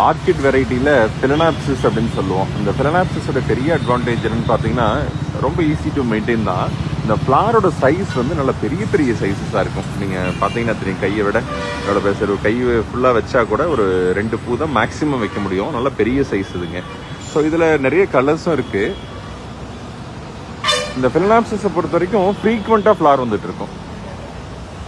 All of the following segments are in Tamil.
ஆர்கிட் வெரைட்டியில் ஃபிலனாப்சிஸ் அப்படின்னு சொல்லுவோம். இந்த ஃபிலனாப்சிஸோட பெரிய அட்வான்டேஜ் என்னன்னு பார்த்தீங்கன்னா ரொம்ப ஈஸி டு மெயின்டைன் தான். இந்த ஃப்ளாரோட சைஸ் வந்து நல்ல பெரிய பெரிய சைஸஸாக இருக்கும். நீங்கள் பார்த்தீங்கன்னா தெரியும், கையை விட என்னோட பேசுகிற கை ஃபுல்லாக வச்சா கூட ஒரு 2 பூ தான் மேக்ஸிமம் வைக்க முடியும். நல்ல பெரிய சைஸ் இதுங்க. ஸோ இதில் நிறைய கலர்ஸும் இருக்குது. இந்த ஃபிலனாப்சிஸை பொறுத்த வரைக்கும் ஃப்ரீக்வெண்ட்டாக ஃப்ளார் வந்துட்டு இருக்கும்.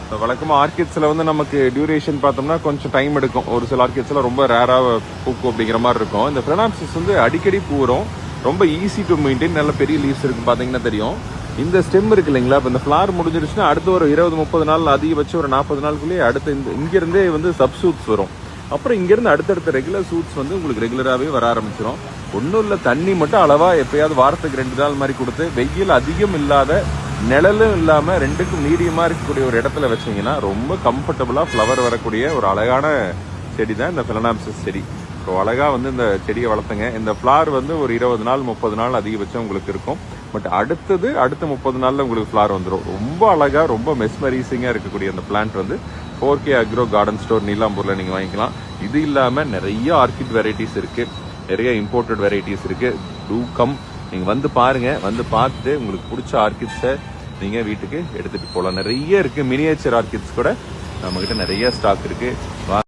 இப்போ வழக்கமாக ஆர்கிட்ஸில் வந்து நமக்கு டியூரேஷன் பார்த்தோம்னா கொஞ்சம் டைம் எடுக்கும். ஒரு சில ஆர்கிட்ஸ்லாம் ரொம்ப ரேராக பூக்கும் அப்படிங்கிற மாதிரி இருக்கும். இந்த ஃபிலனாப்சிஸ் வந்து அடிக்கடி பூ வரும். ரொம்ப ஈஸி டு மெயின்டைன். நல்ல பெரிய லீவ்ஸ் இருக்குது, பார்த்தீங்கன்னா தெரியும். இந்த ஸ்டெம் இருக்கு இல்லைங்களா, இப்போ இந்த ஃப்ளார் முடிஞ்சிருச்சுன்னா அடுத்து ஒரு 20-30 நாள், அதிகபட்சம் ஒரு 40 நாளுக்குள்ளேயே அடுத்து இங்கேருந்தே வந்து சப்சூட்ஸ் வரும். அப்புறம் இங்கேருந்து அடுத்தடுத்த ரெகுலர் சூட்ஸ் வந்து உங்களுக்கு ரெகுலராகவே வர ஆரம்பிச்சிடும். ஒன்றும் இல்லை, தண்ணி மட்டும் அளவாக எப்பயாவது வாரத்துக்கு 2 நாள் மாதிரி கொடுத்து, வெயில் அதிகம் இல்லாத நிழலும் இல்லாமல் ரெண்டுக்கும் மீடியமாக இருக்கக்கூடிய ஒரு இடத்துல வச்சிங்கன்னா ரொம்ப கம்ஃபர்டபுளாக ஃப்ளவர் வரக்கூடிய ஒரு அழகான செடி தான் இந்த ஃபிலனாப்சிஸ் செடி. ஸோ அழகாக வந்து இந்த செடியை வளர்த்துங்க. இந்த ஃப்ளார் வந்து ஒரு 20 நாள் 30 நாள் அதிகபட்சம் உங்களுக்கு இருக்கும். பட் அடுத்த 30 நாளில் உங்களுக்கு ஃப்ளார் வந்துடும். ரொம்ப அழகாக, ரொம்ப மெஸ்மரைசிங்காக இருக்கக்கூடிய அந்த பிளான்ட் வந்து 4K அக்ரோ கார்டன் ஸ்டோர் நீலாம்பூரில் நீங்கள் வாங்கிக்கலாம். இது இல்லாமல் நிறைய ஆர்கிட் வெரைட்டிஸ் இருக்குது, நிறைய இம்போர்ட்டட் வெரைட்டிஸ் இருக்குது. டூ கம், நீங்கள் வந்து பாருங்கள். வந்து பார்த்துட்டு உங்களுக்கு பிடிச்ச ஆர்கிட்ஸை நீங்கள் வீட்டுக்கு எடுத்துகிட்டு போகலாம். நிறைய இருக்குது. மினியேச்சர் ஆர்கிட்ஸ் கூட நம்மக்கிட்ட நிறைய ஸ்டாக் இருக்குது.